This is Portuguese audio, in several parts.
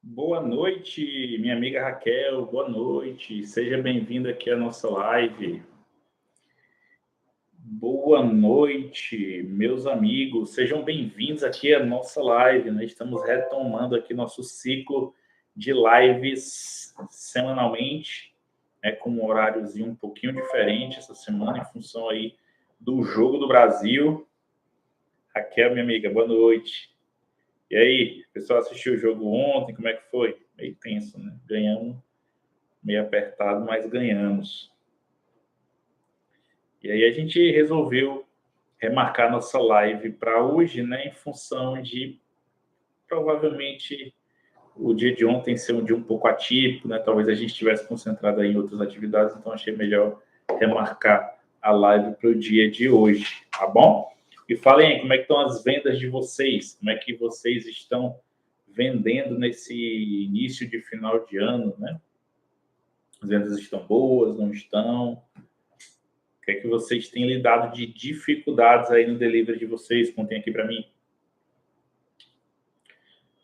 Boa noite, minha amiga Raquel. Boa noite. Seja bem-vindo aqui à nossa live. Boa noite, meus amigos. Sejam bem-vindos aqui à nossa live. Nós estamos retomando aqui nosso ciclo de lives semanalmente, com um horáriozinho um pouquinho diferente essa semana, em função aí do Jogo do Brasil. Raquel, minha amiga, boa noite. E aí, o pessoal assistiu o jogo ontem? Como é que foi? Meio tenso, né? Ganhamos meio apertado, mas ganhamos. E aí a gente resolveu remarcar nossa live para hoje, né, em função de provavelmente o dia de ontem ser um dia um pouco atípico, né? Talvez a gente estivesse concentrado aí em outras atividades, então achei melhor remarcar a live para o dia de hoje, tá bom? E falem aí, como é que estão as vendas de vocês? Como é que vocês estão vendendo nesse início de final de ano, né? As vendas estão boas, não estão? O que é que vocês têm lidado de dificuldades aí no delivery de vocês? Contem aqui para mim.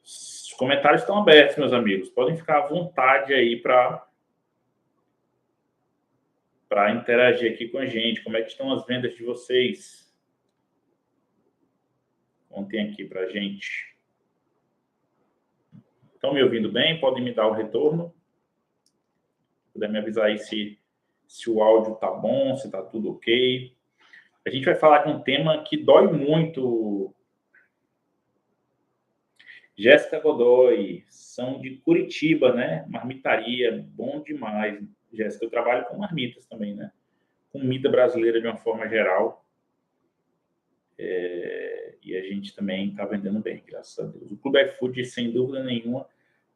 Os comentários estão abertos, meus amigos. Podem ficar à vontade aí para interagir aqui com a gente. Como é que estão as vendas de vocês? Contem aqui para a gente. Estão me ouvindo bem? Podem me dar o retorno? Puder me avisar aí se o áudio está bom, se está tudo ok. A gente vai falar de um tema que dói muito. Jéssica Godoy, são de Curitiba, né? Marmitaria, bom demais. Jéssica, eu trabalho com marmitas também, né? Comida brasileira de uma forma geral. E a gente também está vendendo bem, graças a Deus. O Clube iFood, sem dúvida nenhuma,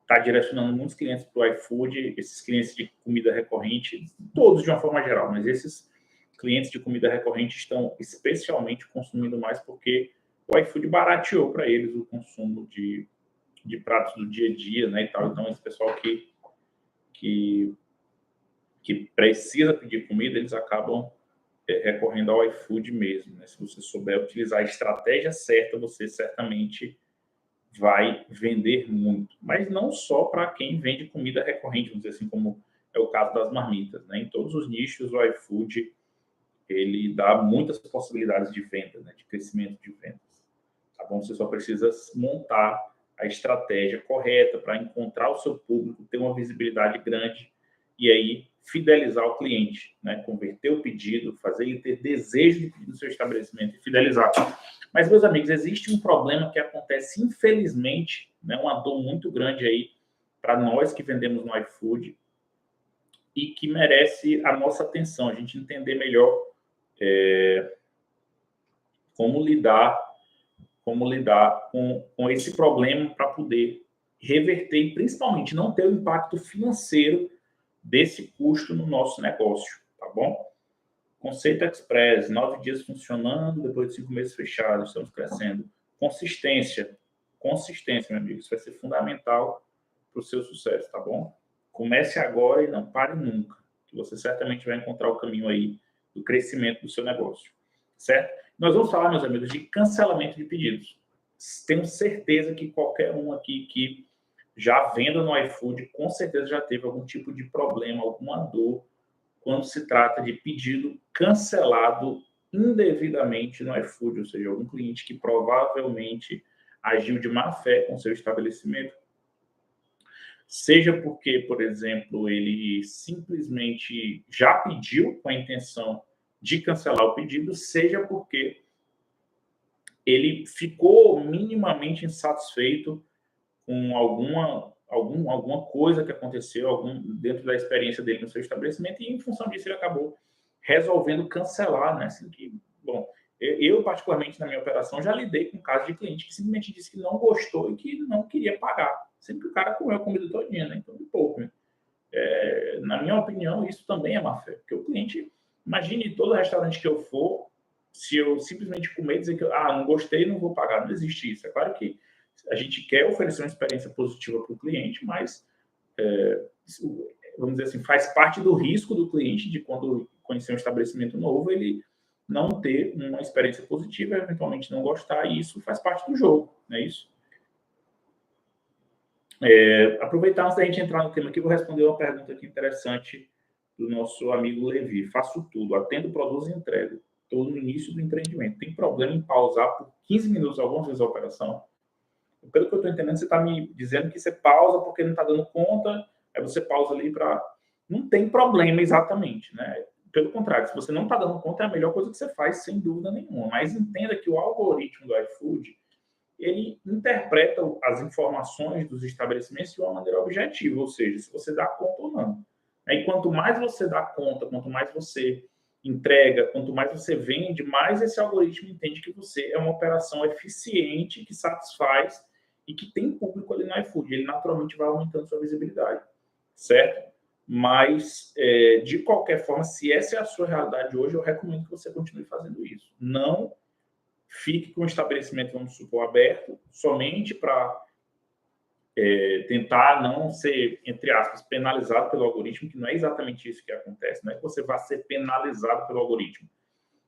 está direcionando muitos clientes para o iFood, esses clientes de comida recorrente, todos de uma forma geral, mas esses clientes de comida recorrente estão especialmente consumindo mais porque o iFood barateou para eles o consumo de pratos do dia a dia, né, e tal. Então, esse pessoal que precisa pedir comida, eles acabam recorrendo ao iFood mesmo, né? Se você souber utilizar a estratégia certa, você certamente vai vender muito. Mas não só para quem vende comida recorrente, vamos dizer assim, como é o caso das marmitas, né? Em todos os nichos, o iFood ele dá muitas possibilidades de venda, né? De crescimento de vendas. Tá bom? Você só precisa montar a estratégia correta para encontrar o seu público, ter uma visibilidade grande e aí fidelizar o cliente, né? Converter o pedido, fazer ele ter desejo de pedir no seu estabelecimento e fidelizar. Mas, meus amigos, existe um problema que acontece, infelizmente, né? Uma dor muito grande aí para nós que vendemos no iFood e que merece a nossa atenção, a gente entender melhor como lidar com esse problema para poder reverter e, principalmente, não ter o impacto financeiro desse custo no nosso negócio, tá bom? Conceito Express, 9 dias funcionando, depois de 5 meses fechados, estamos crescendo. Consistência, meu amigo, isso vai ser fundamental para o seu sucesso, tá bom? Comece agora e não pare nunca, que você certamente vai encontrar o caminho aí do crescimento do seu negócio, certo? Nós vamos falar, meus amigos, de cancelamento de pedidos. Tenho certeza que qualquer um aqui que já venda no iFood, com certeza já teve algum tipo de problema, alguma dor, quando se trata de pedido cancelado indevidamente no iFood, ou seja, algum cliente que provavelmente agiu de má fé com seu estabelecimento, seja porque, por exemplo, ele simplesmente já pediu com a intenção de cancelar o pedido, seja porque ele ficou minimamente insatisfeito com alguma coisa que aconteceu dentro da experiência dele no seu estabelecimento e, em função disso, ele acabou resolvendo cancelar, né? Assim que, bom, eu, particularmente, na minha operação, já lidei com casos de cliente que simplesmente disse que não gostou e que não queria pagar. Sempre que o cara comeu a comida todinha, né? Então, de pouco, né? Na minha opinião, isso também é má fé. Porque o cliente, imagine todo restaurante que eu for, se eu simplesmente comer e dizer que não gostei, não vou pagar. Não existe isso. É claro que a gente quer oferecer uma experiência positiva para o cliente, mas, isso, vamos dizer assim, faz parte do risco do cliente de quando conhecer um estabelecimento novo, ele não ter uma experiência positiva, eventualmente não gostar, e isso faz parte do jogo, não é isso? Aproveitar antes da gente entrar no tema aqui, vou responder uma pergunta aqui interessante do nosso amigo Levi. Faço tudo, atendo, produzo e entrego. Estou no início do empreendimento. Tem problema em pausar por 15 minutos algumas vezes a operação? Pelo que eu estou entendendo, você está me dizendo que você pausa porque não está dando conta, aí você pausa ali para... Não tem problema exatamente, né? Pelo contrário, se você não está dando conta, é a melhor coisa que você faz, sem dúvida nenhuma. Mas entenda que o algoritmo do iFood, ele interpreta as informações dos estabelecimentos de uma maneira objetiva, ou seja, se você dá conta ou não. E quanto mais você dá conta, quanto mais você entrega, quanto mais você vende, mais esse algoritmo entende que você é uma operação eficiente, que satisfaz e que tem público ali no iFood. Ele naturalmente vai aumentando sua visibilidade, certo? Mas, de qualquer forma, se essa é a sua realidade hoje, eu recomendo que você continue fazendo isso. Não fique com o estabelecimento, vamos supor, aberto, somente para tentar não ser, entre aspas, penalizado pelo algoritmo, que não é exatamente isso que acontece, não é que você vai ser penalizado pelo algoritmo,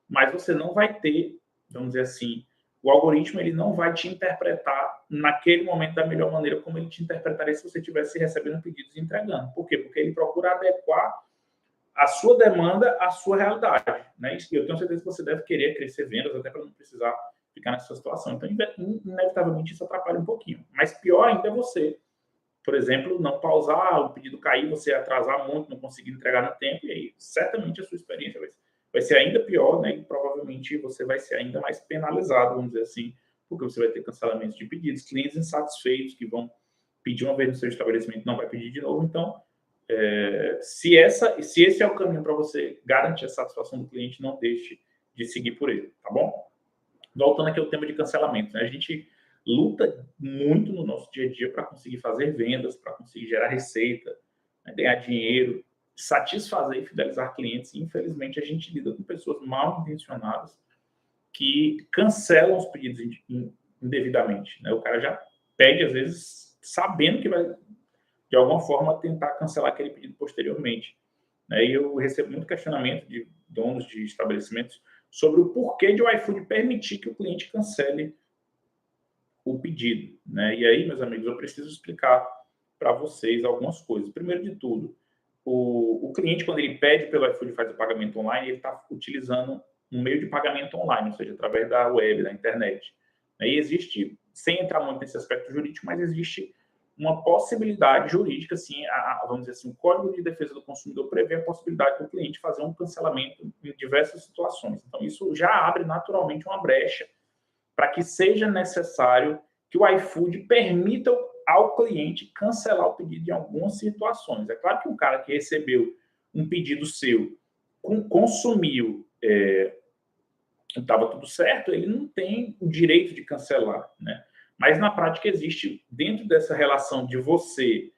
mas você não vai ter, vamos dizer assim, o algoritmo ele não vai te interpretar naquele momento da melhor maneira como ele te interpretaria se você estivesse recebendo pedidos e entregando. Por quê? Porque ele procura adequar a sua demanda à sua realidade, né? E eu tenho certeza que você deve querer crescer vendas até para não precisar ficar nessa situação. Então, inevitavelmente, isso atrapalha um pouquinho. Mas pior ainda é você, por exemplo, não pausar, o pedido cair, você atrasar muito, não conseguir entregar no tempo, e aí certamente a sua experiência vai ser ainda pior, né? E provavelmente você vai ser ainda mais penalizado, vamos dizer assim, porque você vai ter cancelamentos de pedidos, clientes insatisfeitos que vão pedir uma vez no seu estabelecimento, não vai pedir de novo. Então, se esse é o caminho para você garantir a satisfação do cliente, não deixe de seguir por ele, tá bom? Voltando aqui ao tema de cancelamento, né? A gente luta muito no nosso dia a dia para conseguir fazer vendas, para conseguir gerar receita, né? Ganhar dinheiro, satisfazer e fidelizar clientes. E, infelizmente, a gente lida com pessoas mal intencionadas que cancelam os pedidos indevidamente, né? O cara já pede, às vezes, sabendo que vai, de alguma forma, tentar cancelar aquele pedido posteriormente, né? E eu recebo muito questionamento de donos de estabelecimentos sobre o porquê de o iFood permitir que o cliente cancele o pedido, né? E aí, meus amigos, eu preciso explicar para vocês algumas coisas. Primeiro de tudo, o cliente, quando ele pede pelo iFood e faz o pagamento online, ele está utilizando um meio de pagamento online, ou seja, através da web, da internet. E existe, sem entrar muito nesse aspecto jurídico, mas existe uma possibilidade jurídica, assim, vamos dizer assim, o Código de Defesa do Consumidor prevê a possibilidade do cliente fazer um cancelamento em diversas situações. Então, isso já abre naturalmente uma brecha para que seja necessário que o iFood permita ao cliente cancelar o pedido em algumas situações. É claro que um cara que recebeu um pedido seu, consumiu, estava tudo certo, ele não tem o direito de cancelar, né? Mas, na prática, existe, dentro dessa relação de você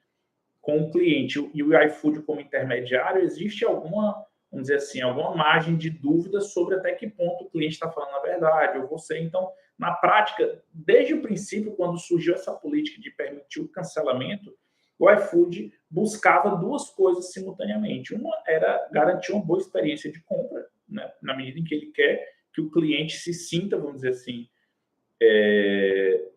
com o cliente e o iFood como intermediário, existe alguma, vamos dizer assim, alguma margem de dúvida sobre até que ponto o cliente está falando a verdade, ou você. Então, na prática, desde o princípio, quando surgiu essa política de permitir o cancelamento, o iFood buscava duas coisas simultaneamente. Uma era garantir uma boa experiência de compra, né? Na medida em que ele quer que o cliente se sinta, vamos dizer assim,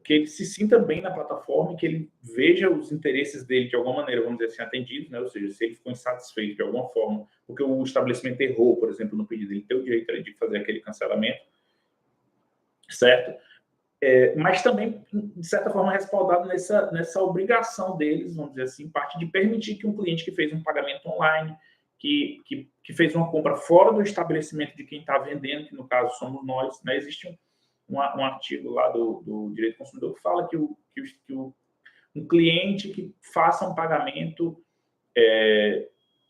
que ele se sinta bem na plataforma, que ele veja os interesses dele de alguma maneira, vamos dizer assim, atendidos, né? Ou seja, se ele ficou insatisfeito de alguma forma, porque o estabelecimento errou, por exemplo, no pedido, ele tem o direito de fazer aquele cancelamento, certo? Mas também, de certa forma, respaldado nessa obrigação deles, vamos dizer assim, parte de permitir que um cliente que fez um pagamento online, que fez uma compra fora do estabelecimento de quem está vendendo, que no caso somos nós, né? Existe um artigo lá do Direito do Consumidor que fala que um cliente que faça um pagamento,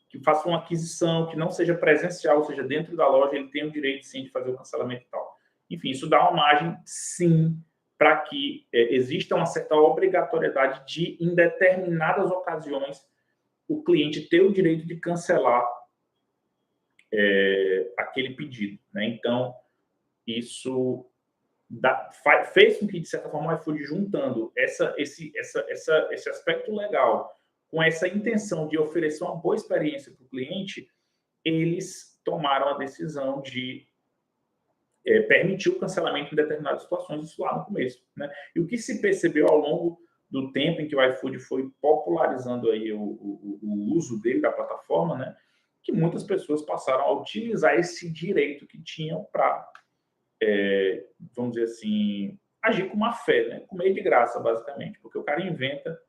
que faça uma aquisição, que não seja presencial, ou seja, dentro da loja, ele tem o direito, sim, de fazer o cancelamento e tal. Enfim, isso dá uma margem, sim, para que exista uma certa obrigatoriedade de, em determinadas ocasiões, o cliente ter o direito de cancelar aquele pedido, né? Então, isso fez com que, de certa forma, o iFood, juntando esse aspecto legal com essa intenção de oferecer uma boa experiência para o cliente, eles tomaram a decisão de permitir o cancelamento em determinadas situações, isso lá no começo, né? E o que se percebeu ao longo do tempo em que o iFood foi popularizando aí o uso dele, da plataforma, né? Que muitas pessoas passaram a utilizar esse direito que tinham para, vamos dizer assim, agir com má fé, né? Comer de graça, basicamente, porque o cara inventa.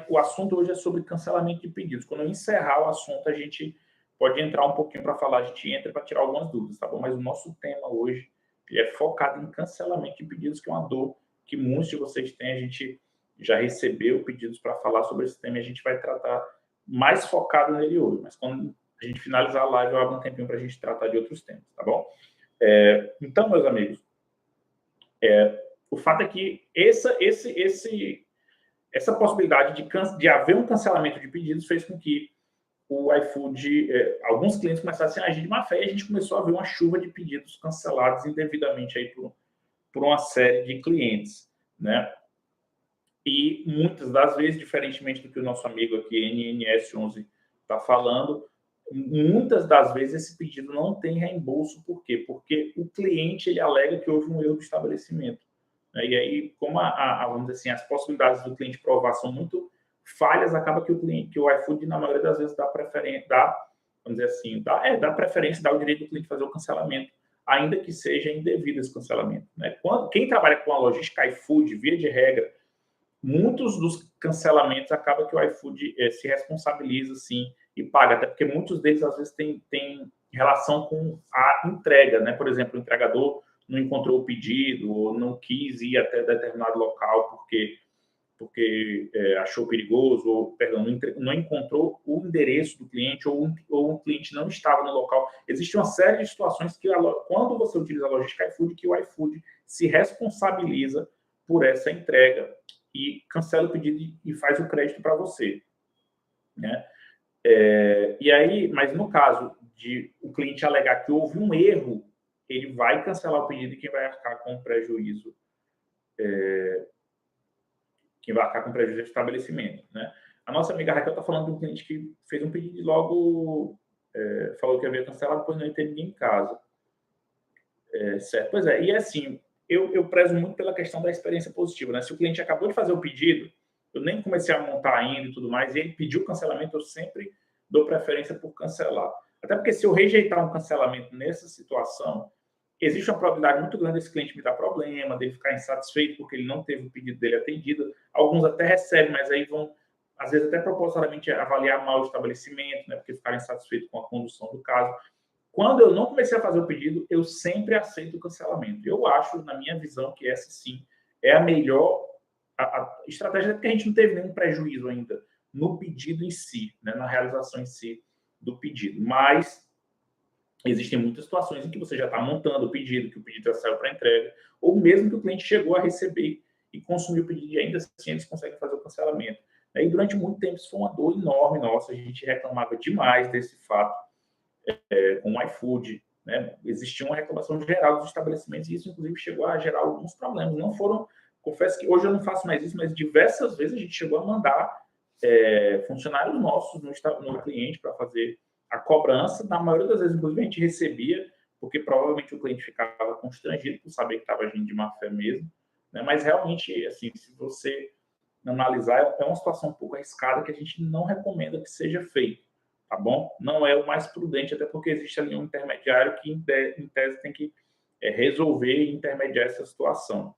O assunto hoje é sobre cancelamento de pedidos. Quando eu encerrar o assunto, a gente pode entrar um pouquinho para falar, a gente entra para tirar algumas dúvidas, tá bom? Mas o nosso tema hoje ele é focado em cancelamento de pedidos, que é uma dor que muitos de vocês têm. A gente já recebeu pedidos para falar sobre esse tema e a gente vai tratar mais focado nele hoje. Mas quando a gente finalizar a live, eu abro um tempinho para a gente tratar de outros temas, tá bom? Então, meus amigos, o fato é que essa possibilidade de haver um cancelamento de pedidos fez com que o iFood, alguns clientes começassem a agir de má fé e a gente começou a ver uma chuva de pedidos cancelados indevidamente aí por uma série de clientes, né? E muitas das vezes, diferentemente do que o nosso amigo aqui, NNS11, está falando, muitas das vezes esse pedido não tem reembolso. Por quê? Porque o cliente ele alega que houve um erro do estabelecimento. E aí, como vamos dizer assim, as possibilidades do cliente provar são muito falhas, acaba que o iFood, na maioria das vezes, dá preferência, vamos dizer assim, dá preferência, dá o direito do cliente fazer o cancelamento, ainda que seja indevido esse cancelamento, né? Quem trabalha com a logística iFood, via de regra, muitos dos cancelamentos acaba que o iFood se responsabiliza, sim, e paga, até porque muitos deles, às vezes, têm relação com a entrega, né? Por exemplo, o entregador não encontrou o pedido ou não quis ir até determinado local porque achou perigoso, ou, perdão, não encontrou o endereço do cliente ou o cliente não estava no local. Existe uma série de situações que, quando você utiliza a logística iFood, que o iFood se responsabiliza por essa entrega e cancela o pedido e faz o crédito para você, né? E aí, mas no caso de o cliente alegar que houve um erro, ele vai cancelar o pedido e quem vai arcar com prejuízo, quem vai arcar com prejuízo é o estabelecimento, né? A nossa amiga Raquel está falando de um cliente que fez um pedido e logo falou que havia cancelado, pois não ia ter ninguém em casa. Certo? Pois é, e assim, eu prezo muito pela questão da experiência positiva, né? Se o cliente acabou de fazer o pedido, eu nem comecei a montar ainda e tudo mais, e ele pediu cancelamento, eu sempre dou preferência por cancelar. Até porque se eu rejeitar um cancelamento nessa situação, existe uma probabilidade muito grande desse cliente me dar problema, dele ficar insatisfeito porque ele não teve o pedido dele atendido. Alguns até recebem, mas aí vão, às vezes, até propositalmente avaliar mal o estabelecimento, né? Porque ficarem insatisfeitos com a condução do caso. Quando eu não comecei a fazer o pedido, eu sempre aceito o cancelamento. Eu acho, na minha visão, que essa sim é a melhor estratégia, porque a gente não teve nenhum prejuízo ainda no pedido em si, né, na realização em si do pedido. Mas existem muitas situações em que você já está montando o pedido, que o pedido já saiu para entrega, ou mesmo que o cliente chegou a receber e consumiu o pedido e ainda assim eles conseguem fazer o cancelamento. E durante muito tempo isso foi uma dor enorme nossa, a gente reclamava demais desse fato. Com o iFood, né? Existia uma reclamação geral dos estabelecimentos e isso, inclusive, chegou a gerar alguns problemas. Não foram, confesso que hoje eu não faço mais isso, mas diversas vezes a gente chegou a mandar funcionários nossos no cliente para fazer a cobrança. Na maioria das vezes, inclusive, a gente recebia, porque provavelmente o cliente ficava constrangido por saber que estava agindo de má fé mesmo, né? Mas realmente, assim, se você analisar, é uma situação um pouco arriscada que a gente não recomenda que seja feito. Tá bom? Não é o mais prudente, até porque existe ali um intermediário que, em tese, tem que resolver e intermediar essa situação.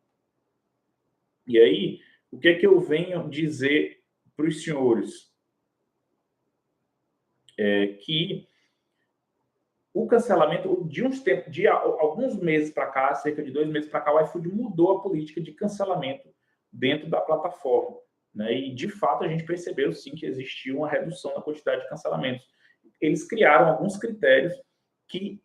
E aí, o que é que eu venho dizer para os senhores? Que o cancelamento, de alguns meses para cá, cerca de 2 meses para cá, o iFood mudou a política de cancelamento dentro da plataforma, né? E, de fato, a gente percebeu, sim, que existia uma redução na quantidade de cancelamentos. Eles criaram alguns critérios que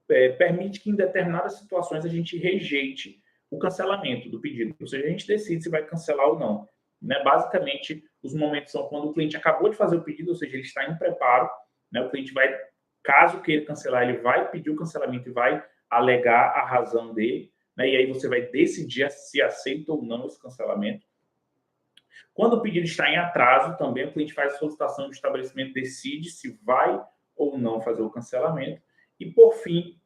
permitem que, em determinadas situações, a gente rejeite o cancelamento do pedido. Ou seja, a gente decide se vai cancelar ou não, né? Basicamente, os momentos são quando o cliente acabou de fazer o pedido, ou seja, ele está em preparo, né? O cliente vai, caso queira cancelar, ele vai pedir o cancelamento e vai alegar a razão dele, né? E aí você vai decidir se aceita ou não esse cancelamento. Quando o pedido está em atraso, também o cliente faz a solicitação do estabelecimento, decide se vai ou não fazer o cancelamento. E, por fim,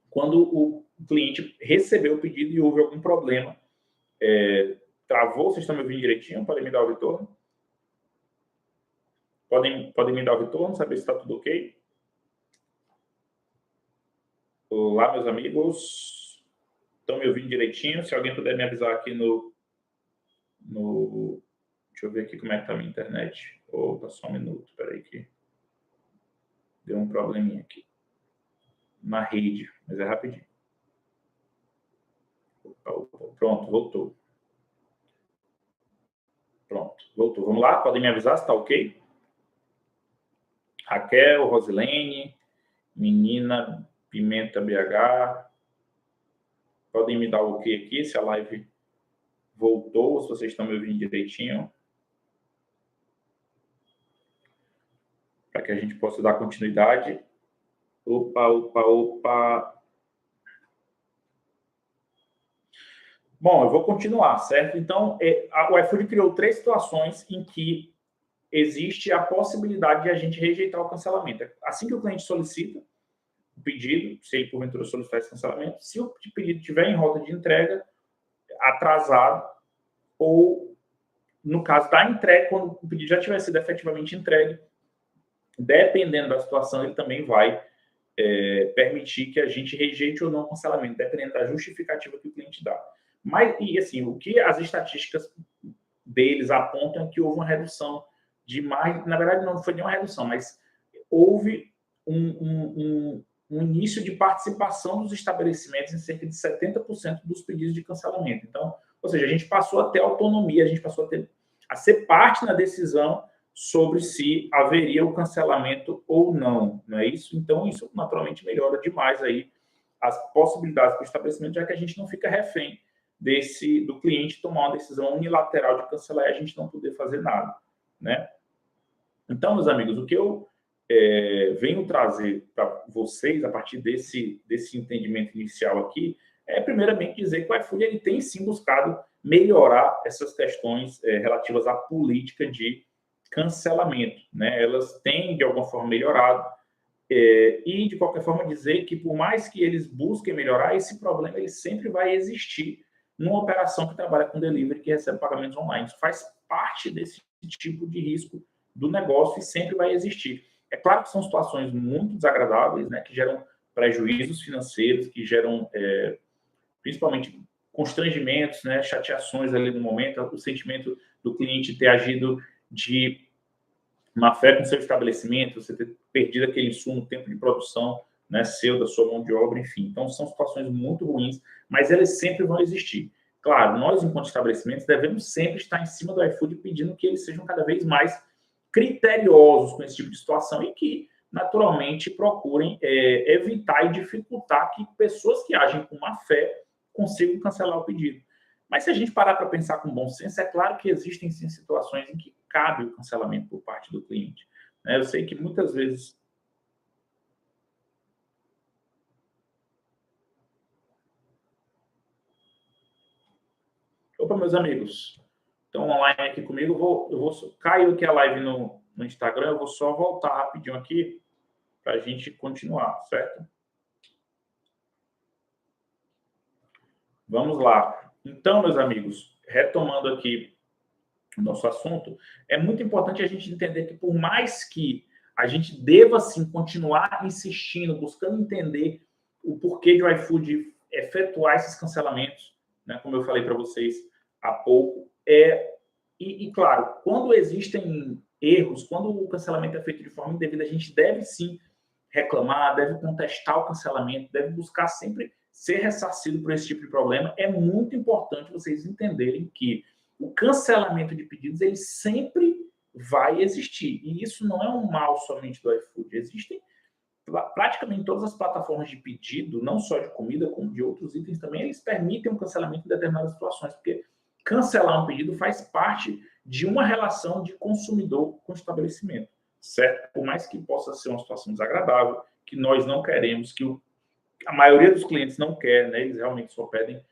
quando o cliente recebeu o pedido e houve algum problema. Travou? Vocês estão me ouvindo direitinho? Podem me dar o retorno? Podem me dar o retorno, saber se está tudo ok? Olá, meus amigos. Estão me ouvindo direitinho? Se alguém puder me avisar aqui no... Deixa eu ver aqui como é que está a minha internet. Opa, só um minuto, peraí que deu um probleminha aqui na rede, mas é rapidinho. Pronto, voltou. Pronto, voltou. Vamos lá? Podem me avisar se está ok? Raquel, Rosilene, Menina Pimenta BH. Podem me dar o ok aqui, se a live voltou, se vocês estão me ouvindo direitinho. Para que a gente possa dar continuidade. Opa. Bom, eu vou continuar, certo? Então, o iFood criou 3 situações em que existe a possibilidade de a gente rejeitar o cancelamento. Assim que o cliente solicita o pedido, se ele porventura solicitar esse cancelamento, se o pedido estiver em rota de entrega, atrasado, ou no caso da entrega, quando o pedido já tiver sido efetivamente entregue, dependendo da situação, ele também vai permitir que a gente rejeite ou não o cancelamento, dependendo da justificativa que o cliente dá. Mas, e assim, o que as estatísticas deles apontam é que houve uma redução de mais... Na verdade, não foi nenhuma redução, mas houve um início de participação dos estabelecimentos em cerca de 70% dos pedidos de cancelamento. Então, ou seja, a gente passou a ter autonomia, a gente passou a ser parte na decisão sobre se haveria o cancelamento ou não, não é isso? Então, isso naturalmente melhora demais aí as possibilidades para o estabelecimento, já que a gente não fica refém do cliente tomar uma decisão unilateral de cancelar e a gente não poder fazer nada, né? Então, meus amigos, o que eu venho trazer para vocês a partir desse entendimento inicial aqui é, primeiramente, dizer que o iFood ele tem sim buscado melhorar essas questões relativas à política de cancelamento, né? Elas têm, de alguma forma, melhorado. E, de qualquer forma, dizer que, por mais que eles busquem melhorar, esse problema ele sempre vai existir numa operação que trabalha com delivery, que recebe pagamentos online. Isso faz parte desse tipo de risco do negócio e sempre vai existir. É claro que são situações muito desagradáveis, né, que geram prejuízos financeiros, que geram, principalmente, constrangimentos, né, chateações ali no momento, o sentimento do cliente ter agido de má fé com seu estabelecimento, você ter perdido aquele insumo, tempo de produção, né, seu, da sua mão de obra, enfim. Então, são situações muito ruins, mas elas sempre vão existir. Claro, nós, enquanto estabelecimentos, devemos sempre estar em cima do iFood pedindo que eles sejam cada vez mais criteriosos com esse tipo de situação e que, naturalmente, procurem evitar e dificultar que pessoas que agem com má fé consigam cancelar o pedido. Mas se a gente parar para pensar com bom senso, é claro que existem sim situações em que cabe o cancelamento por parte do cliente. Eu sei que muitas vezes... Opa, meus amigos, estão online aqui comigo. Caiu aqui a live no Instagram, eu vou só voltar rapidinho aqui para a gente continuar, certo? Vamos lá. Então, meus amigos, retomando aqui o nosso assunto, é muito importante a gente entender que, por mais que a gente deva, sim, continuar insistindo, buscando entender o porquê de o iFood efetuar esses cancelamentos, né, como eu falei para vocês há pouco, e, claro, quando existem erros, quando o cancelamento é feito de forma indevida, a gente deve, sim, reclamar, deve contestar o cancelamento, deve buscar sempre ser ressarcido por esse tipo de problema. É muito importante vocês entenderem que o cancelamento de pedidos ele sempre vai existir. E isso não é um mal somente do iFood. Existem praticamente todas as plataformas de pedido, não só de comida, como de outros itens também, eles permitem um cancelamento em determinadas situações, porque cancelar um pedido faz parte de uma relação de consumidor com o estabelecimento, certo? Por mais que possa ser uma situação desagradável, que nós não queremos, que a maioria dos clientes não quer, né? Eles realmente só pedem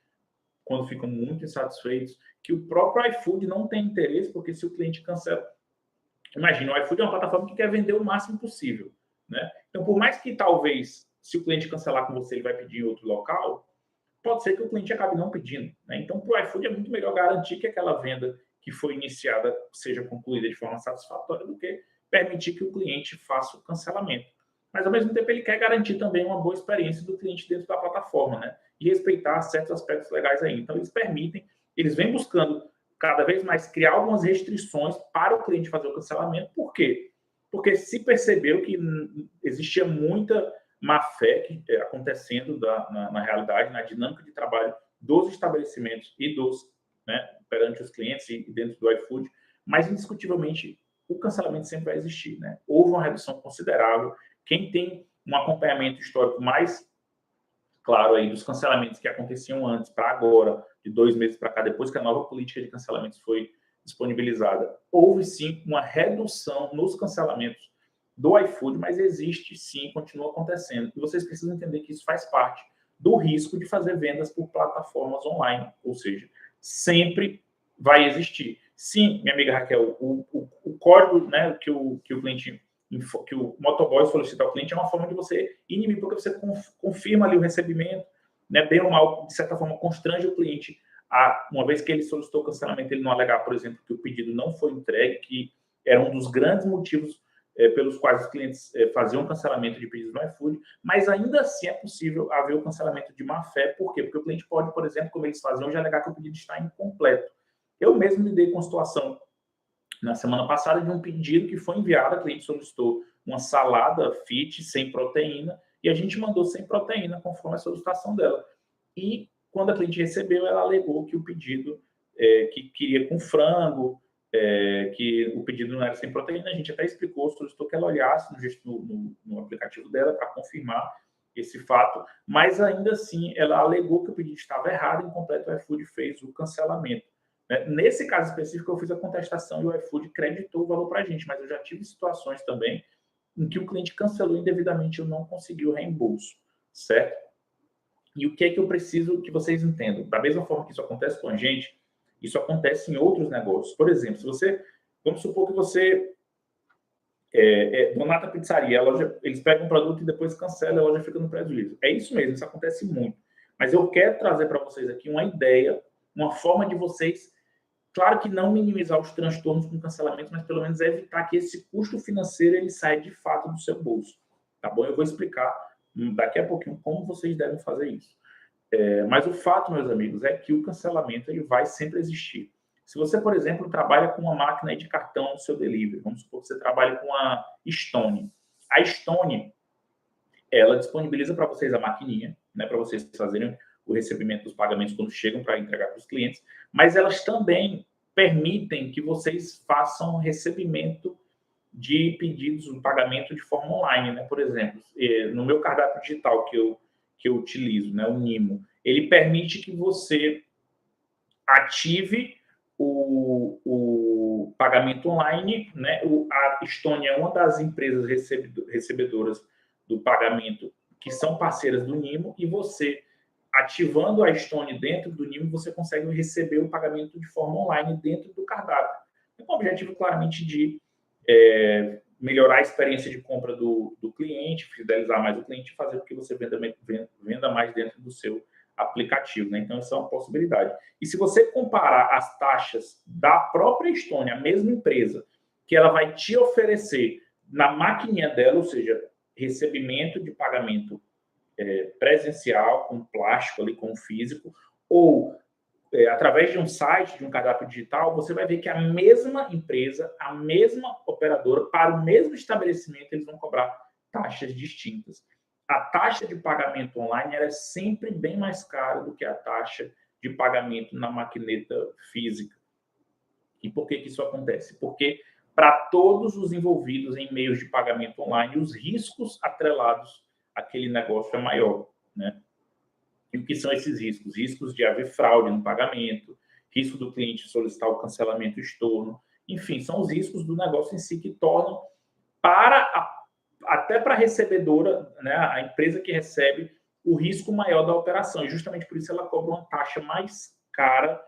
quando ficam muito insatisfeitos, que o próprio iFood não tem interesse, porque se o cliente cancela... Imagina, o iFood é uma plataforma que quer vender o máximo possível, né? Então, por mais que talvez, se o cliente cancelar com você, ele vai pedir em outro local, pode ser que o cliente acabe não pedindo, né? Então, para o iFood é muito melhor garantir que aquela venda que foi iniciada seja concluída de forma satisfatória do que permitir que o cliente faça o cancelamento. Mas, ao mesmo tempo, ele quer garantir também uma boa experiência do cliente dentro da plataforma, né? E respeitar certos aspectos legais aí. Então, eles vêm buscando cada vez mais criar algumas restrições para o cliente fazer o cancelamento. Por quê? Porque se percebeu que existia muita má-fé acontecendo na realidade, na dinâmica de trabalho dos estabelecimentos e perante os clientes e dentro do iFood, mas indiscutivelmente o cancelamento sempre vai existir, né? Houve uma redução considerável. Quem tem um acompanhamento histórico mais claro aí dos cancelamentos que aconteciam antes para agora, de 2 meses para cá, depois que a nova política de cancelamentos foi disponibilizada, houve sim uma redução nos cancelamentos do iFood, mas existe sim, continua acontecendo. E vocês precisam entender que isso faz parte do risco de fazer vendas por plataformas online, ou seja, sempre vai existir. Sim, minha amiga Raquel, o código, né, que o cliente, que o motoboy solicita ao cliente é uma forma de você inibir, porque você confirma ali o recebimento, né, bem ou mal, de certa forma, constrange o cliente uma vez que ele solicitou o cancelamento, ele não alegar, por exemplo, que o pedido não foi entregue, que era um dos grandes motivos pelos quais os clientes faziam cancelamento de pedidos no iFood, mas ainda assim é possível haver o cancelamento de má-fé. Por quê? Porque o cliente pode, por exemplo, como eles faziam, já alegar que o pedido está incompleto. Eu mesmo lidei com a situação na semana passada de um pedido que foi enviado, a cliente solicitou uma salada fit sem proteína e a gente mandou sem proteína, conforme a solicitação dela. E quando a cliente recebeu, ela alegou que o pedido que queria com frango, que o pedido não era sem proteína, a gente até explicou, solicitou que ela olhasse no aplicativo dela para confirmar esse fato, mas ainda assim ela alegou que o pedido estava errado, incompleto, o iFood fez o cancelamento. Nesse caso específico, eu fiz a contestação e o iFood creditou o valor para a gente, mas eu já tive situações também em que o cliente cancelou indevidamente e eu não consegui o reembolso, certo? E o que é que eu preciso que vocês entendam? Da mesma forma que isso acontece com a gente, isso acontece em outros negócios. Por exemplo, vamos supor que você Donata Pizzaria, eles pegam um produto e depois cancelam, a loja fica no prejuízo. É isso mesmo, isso acontece muito. Mas eu quero trazer para vocês aqui uma ideia, uma forma de vocês, claro que não minimizar os transtornos com cancelamento, mas pelo menos evitar que esse custo financeiro ele saia de fato do seu bolso. Tá bom? Eu vou explicar daqui a pouquinho como vocês devem fazer isso. Mas o fato, meus amigos, é que o cancelamento ele vai sempre existir. Se você, por exemplo, trabalha com uma máquina de cartão no seu delivery, vamos supor que você trabalha com a Stone. A Stone, ela disponibiliza para vocês a maquininha, né, para vocês fazerem o recebimento dos pagamentos quando chegam para entregar para os clientes, mas elas também permitem que vocês façam recebimento de pedidos, um pagamento de forma online, né? Por exemplo, no meu cardápio digital que eu utilizo, né, o Nimo, ele permite que você ative o pagamento online, né? A Estônia é uma das empresas recebedoras do pagamento que são parceiras do Nimo e você, ativando a Estônia dentro do Nimo, você consegue receber o pagamento de forma online dentro do cardápio. Com o objetivo claramente de melhorar a experiência de compra do cliente, fidelizar mais o cliente e fazer com que você venda mais dentro do seu aplicativo, né? Então, essa é uma possibilidade. E se você comparar as taxas da própria Estônia, a mesma empresa, que ela vai te oferecer na maquininha dela, ou seja, recebimento de pagamento presencial, com plástico ali, com físico, ou através de um site, de um cardápio digital, você vai ver que a mesma empresa, a mesma operadora, para o mesmo estabelecimento, eles vão cobrar taxas distintas. A taxa de pagamento online é sempre bem mais cara do que a taxa de pagamento na maquineta física. E por que isso acontece? Porque para todos os envolvidos em meios de pagamento online, os riscos atrelados àquele negócio é maior, né? E o que são esses riscos? Riscos de haver fraude no pagamento, risco do cliente solicitar o cancelamento estorno, enfim, são os riscos do negócio em si que tornam até para a recebedora, né, a empresa que recebe, o risco maior da operação. E justamente por isso ela cobra uma taxa mais cara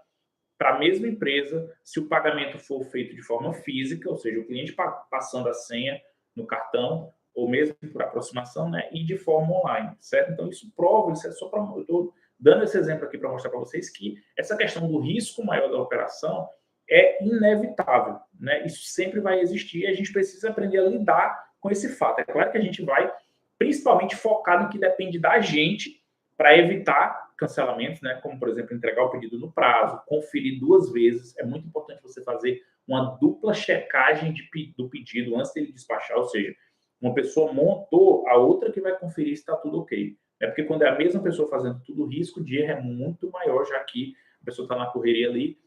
para a mesma empresa se o pagamento for feito de forma física, ou seja, o cliente passando a senha no cartão, ou mesmo por aproximação, né, e de forma online, certo? Então, isso prova, isso é só para... Eu estou dando esse exemplo aqui para mostrar para vocês que essa questão do risco maior da operação é inevitável, né? Isso sempre vai existir e a gente precisa aprender a lidar com esse fato. É claro que a gente vai principalmente focado no que depende da gente para evitar cancelamentos, né? Como, por exemplo, entregar o pedido no prazo, conferir 2 vezes. É muito importante você fazer uma dupla checagem do pedido antes dele despachar, ou seja, uma pessoa montou, a outra que vai conferir se está tudo ok. É porque quando é a mesma pessoa fazendo tudo, o risco de erro é muito maior, já que a pessoa está na correria ali.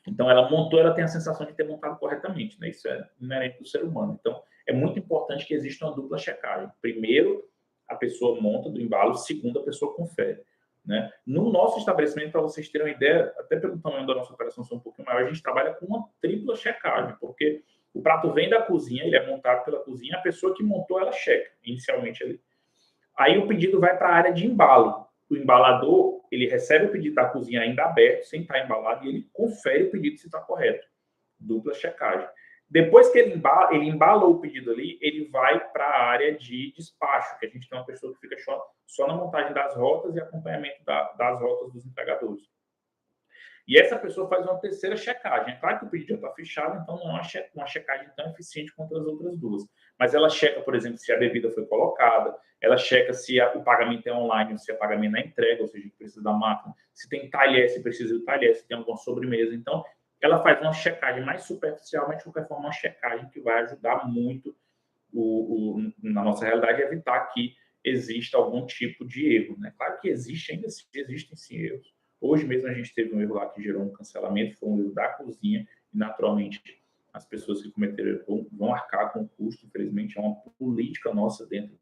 Então, ela montou, ela tem a sensação de ter montado corretamente, né? Isso é inerente do ser humano. Então, é muito importante que exista uma dupla checagem. Primeiro, a pessoa monta do embalo, segundo, a pessoa confere, né? No nosso estabelecimento, para vocês terem uma ideia, até pelo tamanho da nossa operação ser um pouquinho maior, a gente trabalha com uma tripla checagem, porque o prato vem da cozinha, ele é montado pela cozinha, a pessoa que montou, ela checa inicialmente ali. Aí o pedido vai para a área de embalo. O embalador, ele recebe o pedido da cozinha ainda aberto, sem estar embalado, e ele confere o pedido se está correto. Dupla checagem. Depois que ele embala o pedido ali, ele vai para a área de despacho, que a gente tem uma pessoa que fica só na montagem das rotas e acompanhamento das rotas dos entregadores. E essa pessoa faz uma terceira checagem. É claro que o pedido já está fechado, então não é uma checagem tão eficiente quanto as outras duas. Mas ela checa, por exemplo, se a bebida foi colocada, ela checa se o pagamento é online ou se o pagamento é entrega, ou seja, precisa da máquina, se tem talher, se precisa do talher, se tem alguma sobremesa. Então, ela faz uma checagem mais superficial, mas de qualquer forma, uma checagem que vai ajudar muito na nossa realidade, a evitar que exista algum tipo de erro, né? Claro que existem sim erros. Hoje mesmo a gente teve um erro lá que gerou um cancelamento, foi um erro da cozinha, e naturalmente as pessoas que cometeram erro vão arcar com o custo, infelizmente é uma política nossa dentro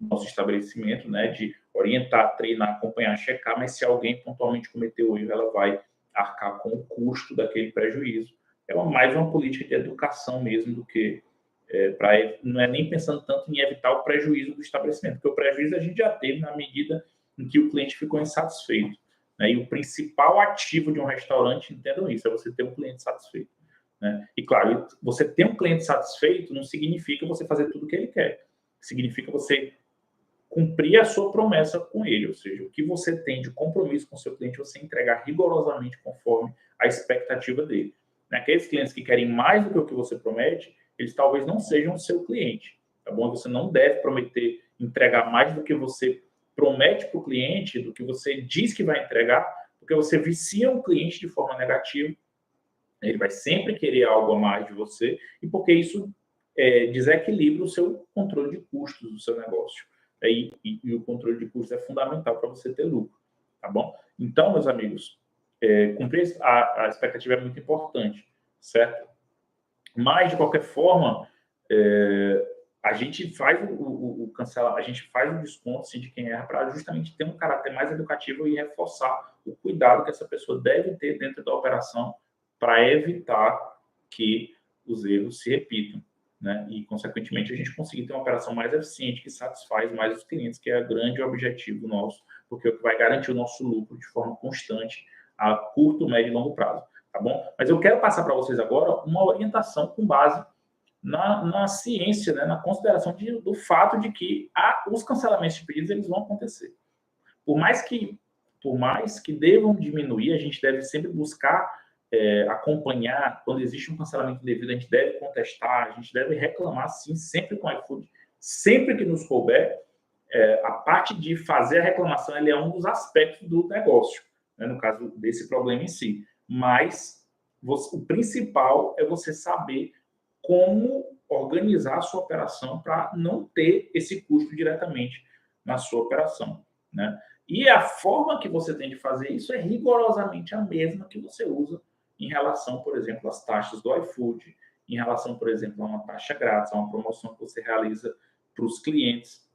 do nosso estabelecimento, né, de orientar, treinar, acompanhar, checar, mas se alguém pontualmente cometeu o erro, ela vai arcar com o custo daquele prejuízo. É mais uma política de educação mesmo do que não é nem pensando tanto em evitar o prejuízo do estabelecimento, porque o prejuízo a gente já teve na medida em que o cliente ficou insatisfeito. Né? E o principal ativo de um restaurante, entendam isso, é você ter um cliente satisfeito. Né? E claro, você ter um cliente satisfeito não significa você fazer tudo o que ele quer. Significa você cumprir a sua promessa com ele, ou seja, o que você tem de compromisso com o seu cliente, você entregar rigorosamente conforme a expectativa dele. Aqueles clientes que querem mais do que o que você promete, eles talvez não sejam o seu cliente, tá bom? Você não deve prometer entregar mais do que você promete para o cliente, do que você diz que vai entregar, porque você vicia um cliente de forma negativa, ele vai sempre querer algo a mais de você, e porque isso desequilibra o seu controle de custos do seu negócio. E o controle de custos é fundamental para você ter lucro, tá bom? Então, meus amigos, cumprir a expectativa é muito importante, certo? Mas, de qualquer forma, a gente faz a gente faz o desconto assim, de quem erra para justamente ter um caráter mais educativo e reforçar o cuidado que essa pessoa deve ter dentro da operação para evitar que os erros se repitam. Né? E, consequentemente, a gente conseguir ter uma operação mais eficiente que satisfaz mais os clientes, que é o grande objetivo nosso, porque é o que vai garantir o nosso lucro de forma constante a curto, médio e longo prazo. Tá bom? Mas eu quero passar para vocês agora uma orientação com base na ciência, né? Na consideração do fato de que os cancelamentos de pedidos eles vão acontecer. Por mais que devam diminuir, a gente deve sempre buscar acompanhar. Quando existe um cancelamento indevido, a gente deve contestar, a gente deve reclamar, sim, sempre com o iFood, sempre que nos couber. A parte de fazer a reclamação é um dos aspectos do negócio, né, no caso desse problema em si. Mas o principal é você saber como organizar a sua operação para não ter esse custo diretamente na sua operação. Né? E a forma que você tem de fazer isso é rigorosamente a mesma que você usa em relação, por exemplo, às taxas do iFood, em relação, por exemplo, a uma taxa grátis, a uma promoção que você realiza para os clientes,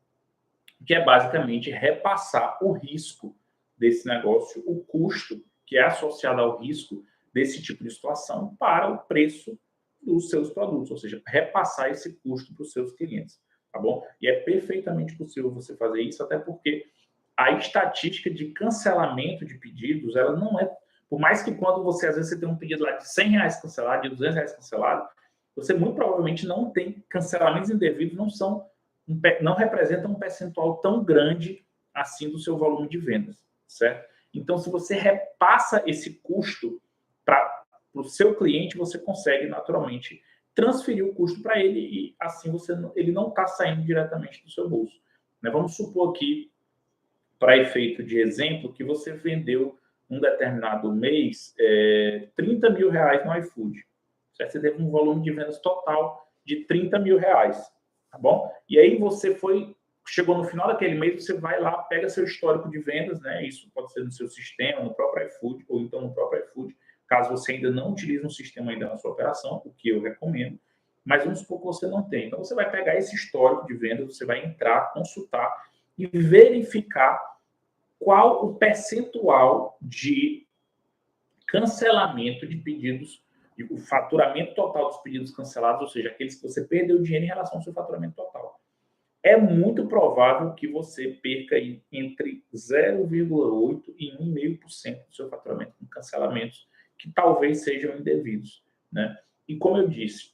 que é basicamente repassar o risco desse negócio, o custo que é associado ao risco desse tipo de situação para o preço dos seus produtos, ou seja, repassar esse custo para os seus clientes, tá bom? E é perfeitamente possível você fazer isso, até porque a estatística de cancelamento de pedidos, ela não é, por mais que quando você, às vezes, você tem um pedido lá de R$100 cancelado, de R$200 cancelado, você muito provavelmente não tem cancelamentos indevidos, não representam um percentual tão grande assim do seu volume de vendas, certo? Então, se você repassa esse custo para o seu cliente, você consegue naturalmente transferir o custo para ele e assim ele não está saindo diretamente do seu bolso. Né? Vamos supor aqui, para efeito de exemplo, que você vendeu um determinado mês 30 mil reais no iFood. Certo? Você teve um volume de vendas total de 30 mil reais. Tá bom? E aí você chegou no final daquele mês, você vai lá, pega seu histórico de vendas, né? Isso pode ser no seu sistema, no próprio iFood, ou então no próprio iFood, caso você ainda não utilize um sistema ainda na sua operação, o que eu recomendo. Mas vamos supor que você não tem. Então você vai pegar esse histórico de vendas, você vai entrar, consultar e verificar qual o percentual de cancelamento de pedidos, o faturamento total dos pedidos cancelados, ou seja, aqueles que você perdeu dinheiro em relação ao seu faturamento total. É muito provável que você perca entre 0,8% e 1,5% do seu faturamento com cancelamentos que talvez sejam indevidos. Né? E como eu disse,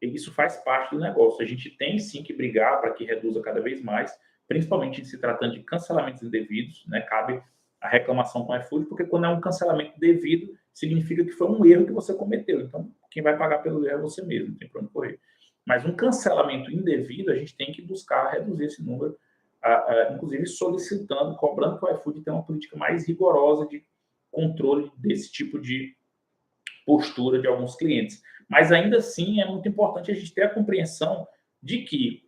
isso faz parte do negócio. A gente tem sim que brigar para que reduza cada vez mais, principalmente em se tratando de cancelamentos indevidos, né? Cabe a reclamação com o iFood, porque quando é um cancelamento devido, significa que foi um erro que você cometeu. Então, quem vai pagar pelo erro é você mesmo, não tem para onde correr. Mas um cancelamento indevido, a gente tem que buscar reduzir esse número, inclusive solicitando, cobrando que o iFood tenha uma política mais rigorosa de controle desse tipo de postura de alguns clientes. Mas ainda assim é muito importante a gente ter a compreensão de que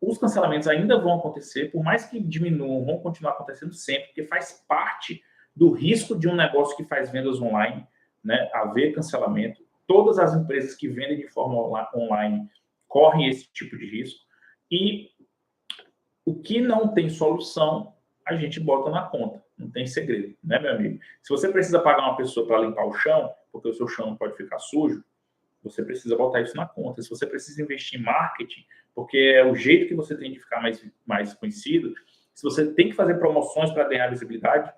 os cancelamentos ainda vão acontecer, por mais que diminuam, vão continuar acontecendo sempre, porque faz parte do risco de um negócio que faz vendas online, né, haver cancelamento. Todas as empresas que vendem de forma online correm esse tipo de risco. E o que não tem solução, a gente bota na conta. Não tem segredo, né, meu amigo? Se você precisa pagar uma pessoa para limpar o chão, porque o seu chão não pode ficar sujo, você precisa botar isso na conta. Se você precisa investir em marketing, porque é o jeito que você tem de ficar mais conhecido, se você tem que fazer promoções para ganhar visibilidade,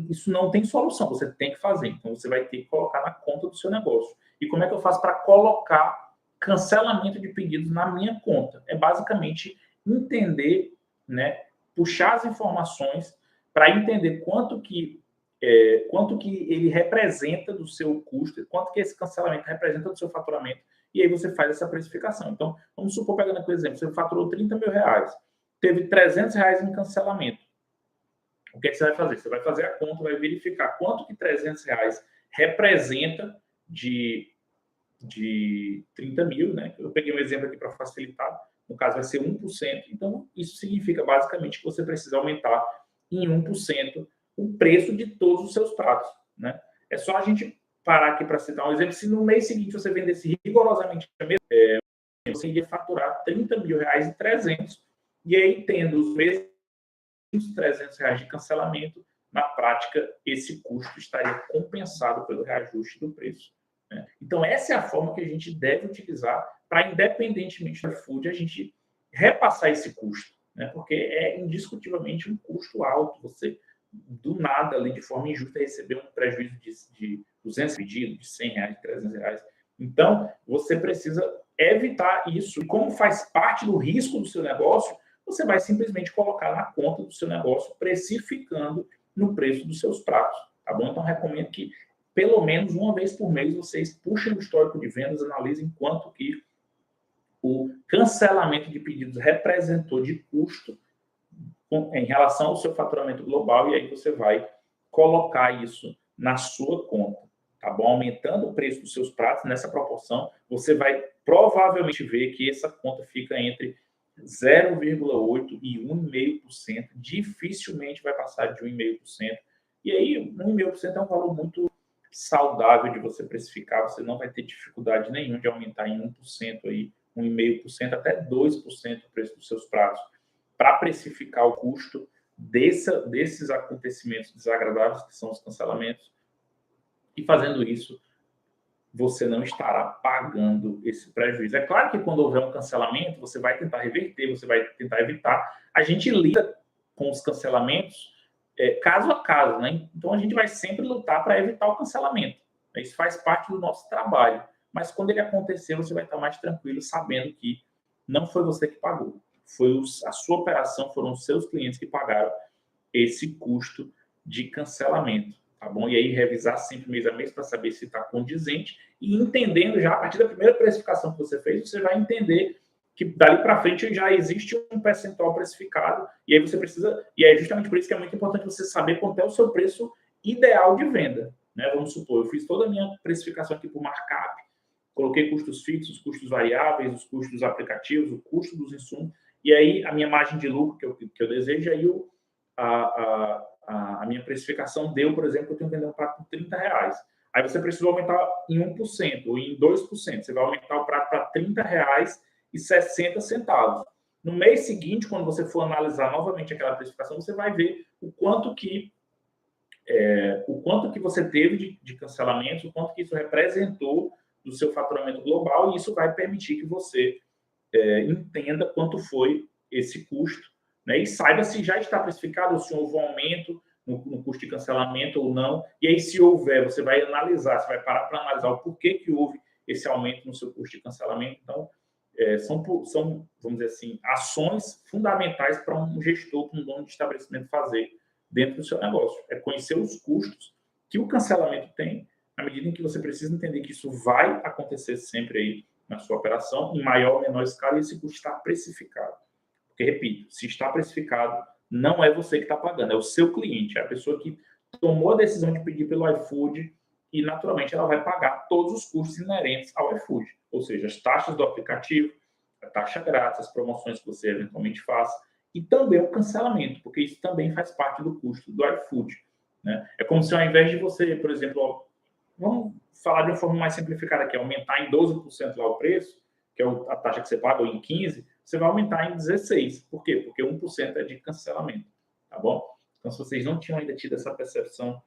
isso não tem solução, você tem que fazer. Então, você vai ter que colocar na conta do seu negócio. E como é que eu faço para colocar cancelamento de pedidos na minha conta? É basicamente entender, né, puxar as informações para entender quanto que ele representa do seu custo, quanto que esse cancelamento representa do seu faturamento, e aí você faz essa precificação. Então, vamos supor, pegando aqui o exemplo, você faturou 30 mil reais, teve 300 reais em cancelamento. O que, é que você vai fazer? Você vai fazer a conta, vai verificar quanto que 300 reais representa de 30 mil, né? Eu peguei um exemplo aqui para facilitar, no caso vai ser 1%, então isso significa basicamente que você precisa aumentar em 1% o preço de todos os seus pratos, né? É só a gente parar aqui para citar um exemplo. Se no mês seguinte você vendesse rigorosamente a mesma, você iria faturar 30 mil reais e 300, e aí tendo os mesmos 300 reais de cancelamento, na prática esse custo estaria compensado pelo reajuste do preço. Né? Então essa é a forma que a gente deve utilizar para, independentemente do iFood, a gente repassar esse custo, né? Porque é indiscutivelmente um custo alto. Você do nada, ali, de forma injusta, receber um prejuízo de 200 pedidos, de 100 reais, de 300 reais. Então, você precisa evitar isso. E como faz parte do risco do seu negócio, você vai simplesmente colocar na conta do seu negócio, precificando no preço dos seus pratos. Tá bom? Então, recomendo que, pelo menos uma vez por mês, vocês puxem o histórico de vendas, analisem quanto que o cancelamento de pedidos representou de custo em relação ao seu faturamento global, e aí você vai colocar isso na sua conta, tá bom? Aumentando o preço dos seus pratos nessa proporção, você vai provavelmente ver que essa conta fica entre 0,8% e 1,5%, dificilmente vai passar de 1,5%. E aí, 1,5% é um valor muito saudável de você precificar, você não vai ter dificuldade nenhuma de aumentar em 1% aí, 1,5%, até 2% o preço dos seus pratos, para precificar o custo desses acontecimentos desagradáveis, que são os cancelamentos, e fazendo isso, você não estará pagando esse prejuízo. É claro que quando houver um cancelamento, você vai tentar reverter, você vai tentar evitar. A gente lida com os cancelamentos caso a caso, né? Então a gente vai sempre lutar para evitar o cancelamento. Isso faz parte do nosso trabalho. Mas quando ele acontecer, você vai estar mais tranquilo, sabendo que não foi você que pagou, a sua operação, foram os seus clientes que pagaram esse custo de cancelamento, tá bom? E aí revisar sempre mês a mês para saber se está condizente e entendendo já, a partir da primeira precificação que você fez, você vai entender que dali para frente já existe um percentual precificado e aí você precisa, e é justamente por isso que é muito importante você saber quanto é o seu preço ideal de venda, né? Vamos supor, eu fiz toda a minha precificação aqui por markup, coloquei custos fixos, custos variáveis, os custos dos aplicativos, o custo dos insumos, e aí a minha margem de lucro que eu desejo, aí a minha precificação deu, por exemplo, eu tenho que vender um prato por R$30. Aí você precisa aumentar em 1% ou em 2%. Você vai aumentar o prato para R$30,60. No mês seguinte, quando você for analisar novamente aquela precificação, você vai ver o quanto que você teve de cancelamentos, o quanto que isso representou do seu faturamento global, e isso vai permitir que você entenda quanto foi esse custo, né? E saiba se já está precificado ou se houve um aumento no custo de cancelamento ou não. E aí, se houver, você vai analisar, você vai parar para analisar o porquê que houve esse aumento no seu custo de cancelamento. Então, são, vamos dizer assim, ações fundamentais para um gestor, para um dono de estabelecimento fazer dentro do seu negócio. É conhecer os custos que o cancelamento tem, na medida em que você precisa entender que isso vai acontecer sempre aí na sua operação, em maior ou menor escala, e esse custo está precificado. Porque, repito, se está precificado, não é você que está pagando, é o seu cliente, é a pessoa que tomou a decisão de pedir pelo iFood e, naturalmente, ela vai pagar todos os custos inerentes ao iFood, ou seja, as taxas do aplicativo, a taxa grátis, as promoções que você eventualmente faça, e também o cancelamento, porque isso também faz parte do custo do iFood, né? É como se, ao invés de você, por exemplo, vamos falar de uma forma mais simplificada aqui, aumentar em 12% lá o preço, que é a taxa que você paga, ou em 15%, você vai aumentar em 16%. Por quê? Porque 1% é de cancelamento, tá bom? Então, se vocês não tinham ainda tido essa percepção,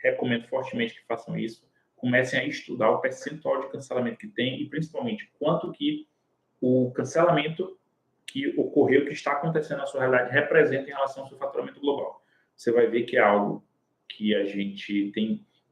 recomendo fortemente que façam isso. Comecem a estudar o percentual de cancelamento que tem e, principalmente, quanto que o cancelamento que ocorreu, que está acontecendo na sua realidade, representa em relação ao seu faturamento global. Você vai ver que é algo que a gente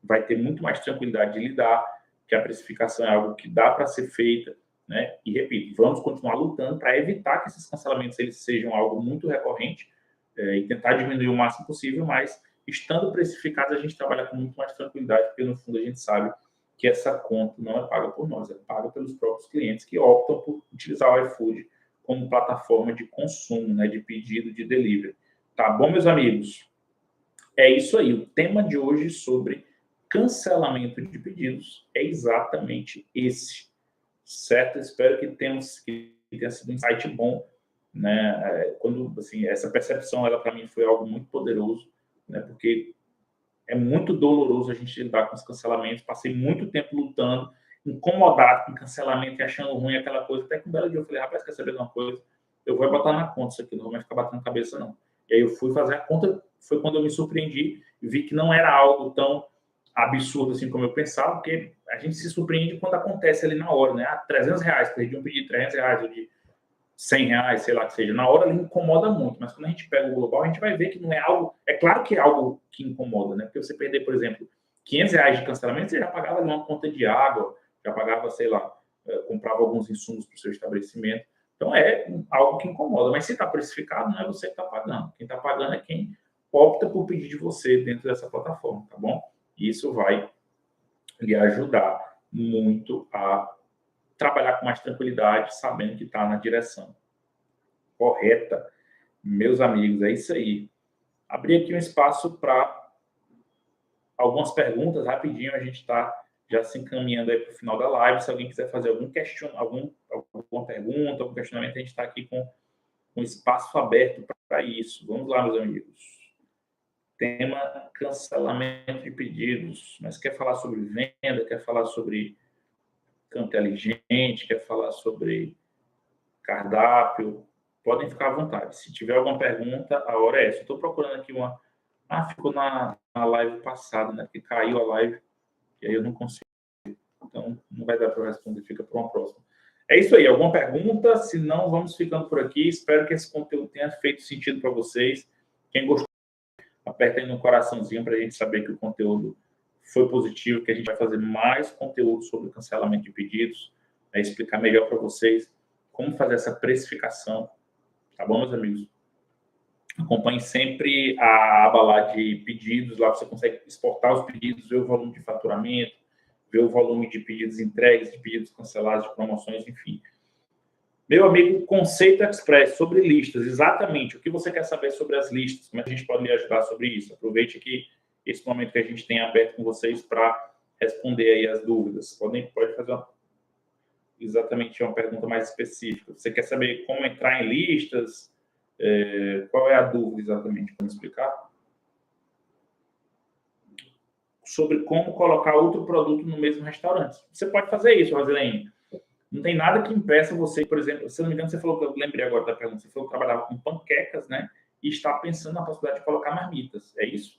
vai ter muito mais tranquilidade de lidar, que a precificação é algo que dá para ser feita, né? E, repito, vamos continuar lutando para evitar que esses cancelamentos eles sejam algo muito recorrente e tentar diminuir o máximo possível, mas, estando precificados, a gente trabalha com muito mais tranquilidade, porque, no fundo, a gente sabe que essa conta não é paga por nós, é paga pelos próprios clientes que optam por utilizar o iFood como plataforma de consumo, né, de pedido, de delivery. Tá bom, meus amigos? É isso aí. O tema de hoje sobre cancelamento de pedidos é exatamente esse, certo? Espero que tenha sido um insight bom, né? Quando, assim, essa percepção, ela para mim foi algo muito poderoso, né? Porque é muito doloroso a gente lidar com os cancelamentos. Passei muito tempo lutando, incomodado com cancelamento e achando ruim aquela coisa. Até que um belo dia eu falei, rapaz, quer saber de uma coisa? Eu vou botar na conta isso aqui, não vou mais ficar batendo cabeça, não. E aí eu fui fazer a conta, foi quando eu me surpreendi e vi que não era algo tão absurdo assim como eu pensava, porque a gente se surpreende quando acontece ali na hora, né? Ah, R$300, perdi um pedido de R$300, ou de R$100, sei lá que seja. Na hora ele incomoda muito, mas quando a gente pega o global, a gente vai ver que não é algo... É claro que é algo que incomoda, né? Porque você perder, por exemplo, R$500 de cancelamento, você já pagava ali uma conta de água, já pagava, sei lá, comprava alguns insumos para o seu estabelecimento. Então, é algo que incomoda. Mas se está precificado, não é você que está pagando. Quem está pagando é quem opta por pedir de você dentro dessa plataforma, tá bom? E isso vai lhe ajudar muito a trabalhar com mais tranquilidade, sabendo que está na direção correta. Meus amigos, é isso aí. Abri aqui um espaço para algumas perguntas, rapidinho, a gente está já se encaminhando aí para o final da live. Se alguém quiser fazer alguma pergunta, algum questionamento, a gente está aqui com um espaço aberto para isso. Vamos lá, meus amigos. Tema cancelamento de pedidos. Mas quer falar sobre venda, quer falar sobre campo inteligente, quer falar sobre cardápio, podem ficar à vontade. Se tiver alguma pergunta, a hora é essa. Estou procurando aqui uma... ficou na live passada, né? Que caiu a live, e aí eu não consigo. Então, não vai dar para responder, fica para uma próxima. É isso aí. Alguma pergunta? Se não, vamos ficando por aqui. Espero que esse conteúdo tenha feito sentido para vocês. Quem gostou, aperta aí no coraçãozinho para a gente saber que o conteúdo foi positivo, que a gente vai fazer mais conteúdo sobre o cancelamento de pedidos, explicar melhor para vocês como fazer essa precificação tá bom, meus amigos? Acompanhe sempre a aba lá de pedidos, lá você consegue exportar os pedidos, ver o volume de faturamento, ver o volume de pedidos entregues, de pedidos cancelados, de promoções, enfim. Meu amigo, Conceito Express, sobre listas, exatamente. O que você quer saber sobre as listas? Como a gente pode lhe ajudar sobre isso? Aproveite aqui esse momento que a gente tem aberto com vocês para responder aí as dúvidas. Pode fazer exatamente uma pergunta mais específica. Você quer saber como entrar em listas? Qual é a dúvida exatamente? Vamos explicar? Sobre como colocar outro produto no mesmo restaurante. Você pode fazer isso, Rosilene. Não tem nada que impeça você, por exemplo, se eu não me engano, você falou que eu lembrei agora da pergunta, você falou que trabalhava com panquecas, né? E está pensando na possibilidade de colocar marmitas, é isso?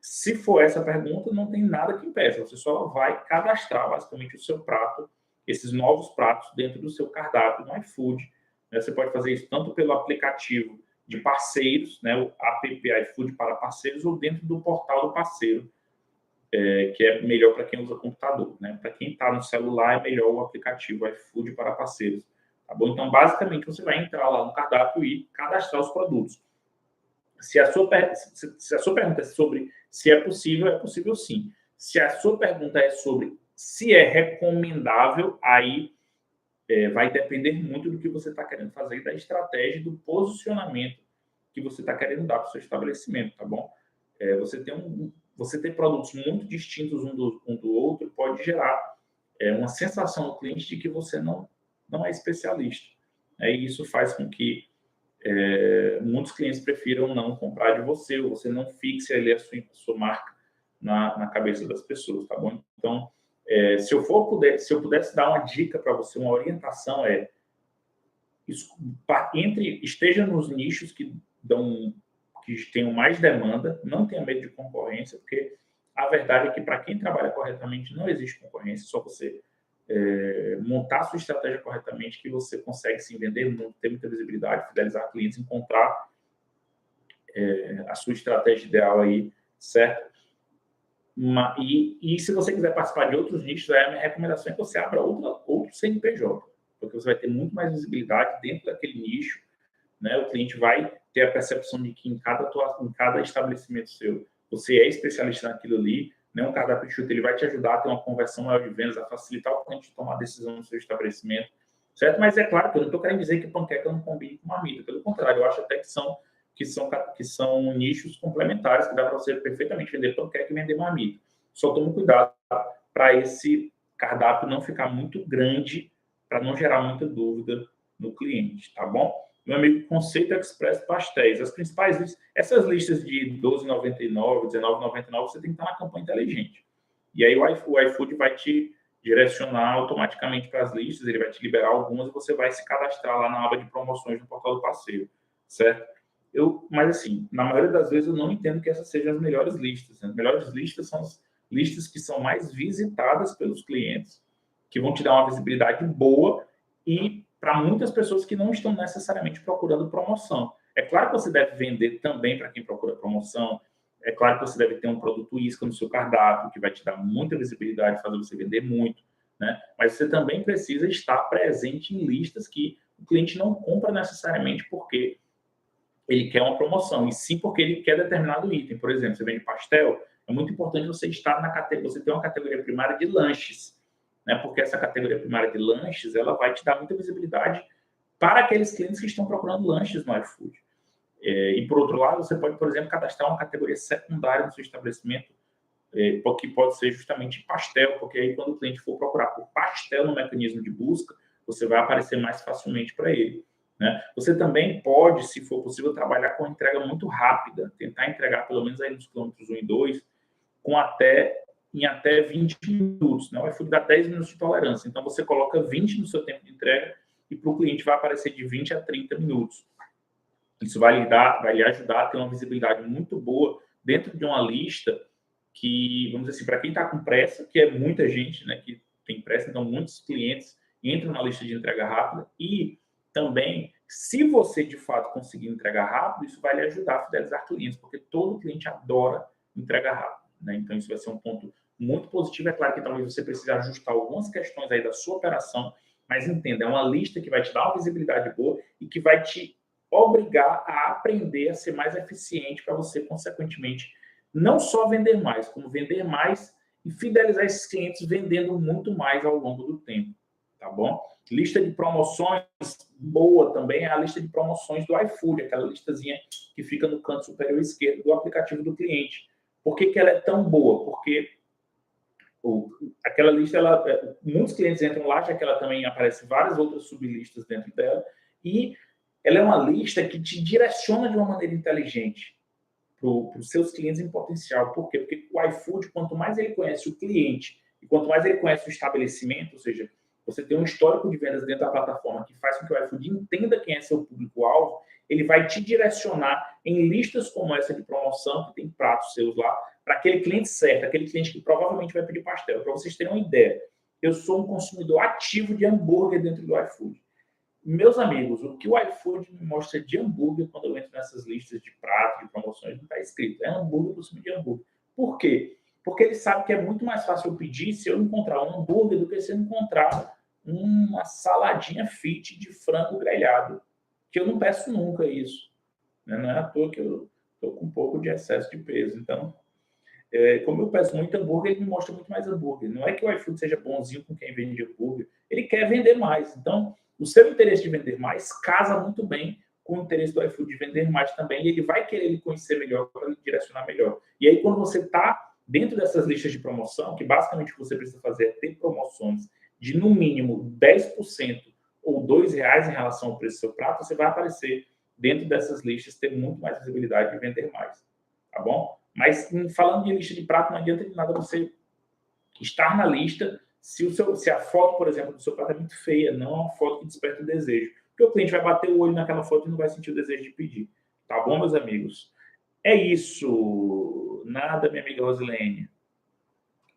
Se for essa pergunta, não tem nada que impeça, você só vai cadastrar basicamente o seu prato, esses novos pratos dentro do seu cardápio no iFood. Né? Você pode fazer isso tanto pelo aplicativo de parceiros, né? O app iFood para parceiros, ou dentro do portal do parceiro, que é melhor para quem usa computador, né? Para quem está no celular, é melhor o aplicativo iFood para parceiros, tá bom? Então, basicamente, você vai entrar lá no cardápio e cadastrar os produtos. Se a sua pergunta é sobre se é possível sim. Se a sua pergunta é sobre se é recomendável, aí vai depender muito do que você está querendo fazer, da estratégia, do posicionamento que você está querendo dar para o seu estabelecimento, tá bom? Você ter produtos muito distintos um do outro pode gerar uma sensação no cliente de que você não é especialista. E isso faz com que muitos clientes prefiram não comprar de você, ou você não fixe ali a sua marca na cabeça das pessoas, tá bom? Então, se eu pudesse dar uma dica para você, uma orientação esteja nos nichos que tenham mais demanda, não tenha medo de concorrência, porque a verdade é que para quem trabalha corretamente não existe concorrência, só você montar a sua estratégia corretamente que você consegue se vender muito, ter muita visibilidade, fidelizar clientes, encontrar a sua estratégia ideal aí, certo? E se você quiser participar de outros nichos, a minha recomendação é que você abra outro CNPJ, porque você vai ter muito mais visibilidade dentro daquele nicho, né? O cliente vai ter a percepção de que em cada estabelecimento seu, você é especialista naquilo ali, né? Um cardápio enxuto, ele vai te ajudar a ter uma conversão maior de vendas, a facilitar o cliente tomar a decisão no seu estabelecimento, certo? Mas é claro que eu não estou querendo dizer que panqueca não combine com marmita, pelo contrário, eu acho até que são nichos complementares, que dá para você perfeitamente vender panqueca e vender marmita. Só tome cuidado para esse cardápio não ficar muito grande, para não gerar muita dúvida no cliente, tá bom? Meu amigo, Conceito Express Pastéis. As principais listas, essas listas de R$12,99, R$19,99, você tem que estar na campanha inteligente. E aí o iFood vai te direcionar automaticamente para as listas, ele vai te liberar algumas e você vai se cadastrar lá na aba de promoções no portal do parceiro, certo? Mas assim, na maioria das vezes eu não entendo que essas sejam as melhores listas. Né? As melhores listas são as listas que são mais visitadas pelos clientes, que vão te dar uma visibilidade boa e para muitas pessoas que não estão necessariamente procurando promoção. É claro que você deve vender também para quem procura promoção, é claro que você deve ter um produto isca no seu cardápio, que vai te dar muita visibilidade, fazer você vender muito, né? Mas você também precisa estar presente em listas que o cliente não compra necessariamente porque ele quer uma promoção, e sim porque ele quer determinado item. Por exemplo, você vende pastel, é muito importante você estar você ter uma categoria primária de lanches, né? Porque essa categoria primária de lanches, ela vai te dar muita visibilidade para aqueles clientes que estão procurando lanches no iFood. E, por outro lado, você pode, por exemplo, cadastrar uma categoria secundária no seu estabelecimento, que pode ser justamente pastel, porque aí quando o cliente for procurar por pastel no mecanismo de busca, você vai aparecer mais facilmente para ele. Né? Você também pode, se for possível, trabalhar com entrega muito rápida, tentar entregar pelo menos aí nos quilômetros 1 e 2, em até 20 minutos. Né? O iFood dá 10 minutos de tolerância, então você coloca 20 no seu tempo de entrega e para o cliente vai aparecer de 20 a 30 minutos. Isso vai lhe ajudar a ter uma visibilidade muito boa dentro de uma lista que, vamos dizer assim, para quem está com pressa, que é muita gente, né, que tem pressa, então muitos clientes entram na lista de entrega rápida e também, se você de fato conseguir entregar rápido, isso vai lhe ajudar a fidelizar clientes, porque todo cliente adora entrega rápida, né? Então isso vai ser um ponto muito positivo. É claro que talvez você precise ajustar algumas questões aí da sua operação, mas entenda, é uma lista que vai te dar uma visibilidade boa e que vai te obrigar a aprender a ser mais eficiente para você, consequentemente, não só vender mais, como vender mais e fidelizar esses clientes vendendo muito mais ao longo do tempo, tá bom? Lista de promoções boa também é a lista de promoções do iFood, aquela listazinha que fica no canto superior esquerdo do aplicativo do cliente. Por que ela é tão boa? Porque aquela lista, muitos clientes entram lá, já que ela também aparece várias outras sublistas dentro dela, e ela é uma lista que te direciona de uma maneira inteligente para os seus clientes em potencial. Por quê? Porque o iFood, quanto mais ele conhece o cliente e quanto mais ele conhece o estabelecimento, ou seja, você tem um histórico de vendas dentro da plataforma que faz com que o iFood entenda quem é seu público-alvo, ele vai te direcionar em listas como essa de promoção, que tem pratos seus lá, para aquele cliente certo, aquele cliente que provavelmente vai pedir pastel. Para vocês terem uma ideia, eu sou um consumidor ativo de hambúrguer dentro do iFood. Meus amigos, o que o iFood me mostra de hambúrguer quando eu entro nessas listas de pratos, de promoções, não está escrito. É hambúrguer por cima de hambúrguer. Por quê? Porque ele sabe que é muito mais fácil eu pedir se eu encontrar um hambúrguer do que se eu encontrar uma saladinha fit de frango grelhado. Que eu não peço nunca isso. Né? Não é à toa que eu estou com um pouco de excesso de peso. Então, como eu peço muito hambúrguer, ele me mostra muito mais hambúrguer. Não é que o iFood seja bonzinho com quem vende hambúrguer. Ele quer vender mais. Então, o seu interesse de vender mais casa muito bem com o interesse do iFood de vender mais também. E ele vai querer lhe conhecer melhor para lhe direcionar melhor. E aí, quando você está dentro dessas listas de promoção, que basicamente o que você precisa fazer é ter promoções de, no mínimo, 10% ou R$2 em relação ao preço do seu prato, você vai aparecer dentro dessas listas, ter muito mais visibilidade de vender mais. Tá bom? Mas, falando de lista de prato, não adianta de nada você estar na lista se a foto, por exemplo, do seu prato é muito feia, não é uma foto que desperta o desejo. Porque o cliente vai bater o olho naquela foto e não vai sentir o desejo de pedir. Tá bom, meus amigos? É isso. Nada, minha amiga Rosilene.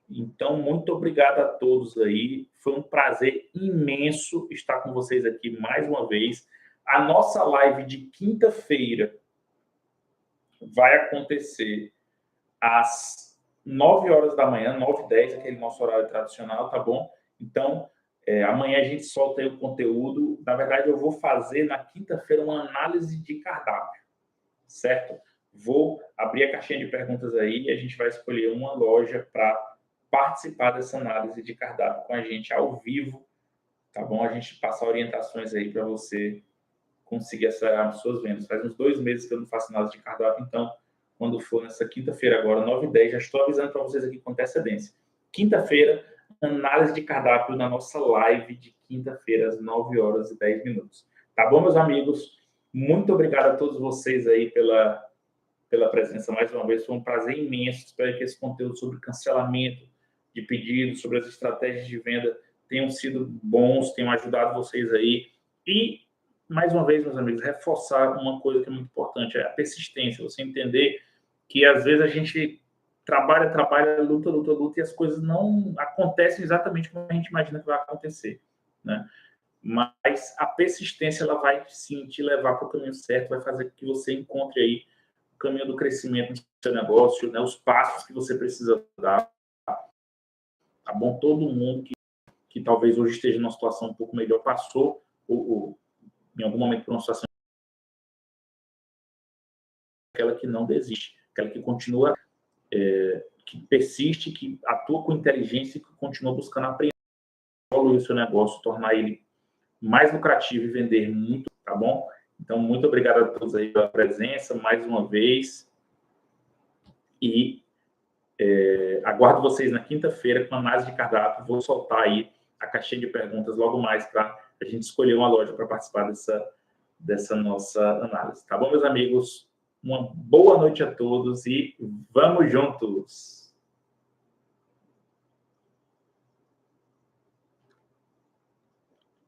Então, muito obrigado a todos aí. Foi um prazer imenso estar com vocês aqui mais uma vez. A nossa live de quinta-feira vai acontecer às 9 horas da manhã, 9h10, aquele nosso horário tradicional, tá bom? Então, amanhã a gente solta aí o conteúdo. Na verdade, eu vou fazer na quinta-feira uma análise de cardápio, certo? Vou abrir a caixinha de perguntas aí e a gente vai escolher uma loja para participar dessa análise de cardápio com a gente ao vivo, tá bom? A gente passa orientações aí para você conseguir acelerar as suas vendas. Faz uns 2 meses que eu não faço análise de cardápio, então, quando for nessa quinta-feira agora, 9h10, já estou avisando para vocês aqui com antecedência. Quinta-feira, análise de cardápio na nossa live de quinta-feira, às 9h10. Tá bom, meus amigos? Muito obrigado a todos vocês aí pela presença mais uma vez. Foi um prazer imenso. Espero que esse conteúdo sobre cancelamento de pedidos, sobre as estratégias de venda tenham sido bons, tenham ajudado vocês aí. E, mais uma vez, meus amigos, reforçar uma coisa que é muito importante, é a persistência. Você entender que, às vezes, a gente trabalha, luta, e as coisas não acontecem exatamente como a gente imagina que vai acontecer, né? Mas a persistência, ela vai, sim, te levar para o caminho certo, vai fazer com que você encontre aí o caminho do crescimento do seu negócio, né? Os passos que você precisa dar. Tá bom? Todo mundo que talvez hoje esteja numa situação um pouco melhor passou ou em algum momento por uma situação, aquela que não desiste, aquela que continua, que persiste, que atua com inteligência e que continua buscando aprender, evoluir o seu negócio, tornar ele mais lucrativo e vender muito, tá bom? Então, muito obrigado a todos aí pela presença, mais uma vez. E aguardo vocês na quinta-feira com a análise de cardápio. Vou soltar aí a caixinha de perguntas logo mais para a gente escolher uma loja para participar dessa nossa análise. Tá bom, meus amigos? Uma boa noite a todos e vamos juntos!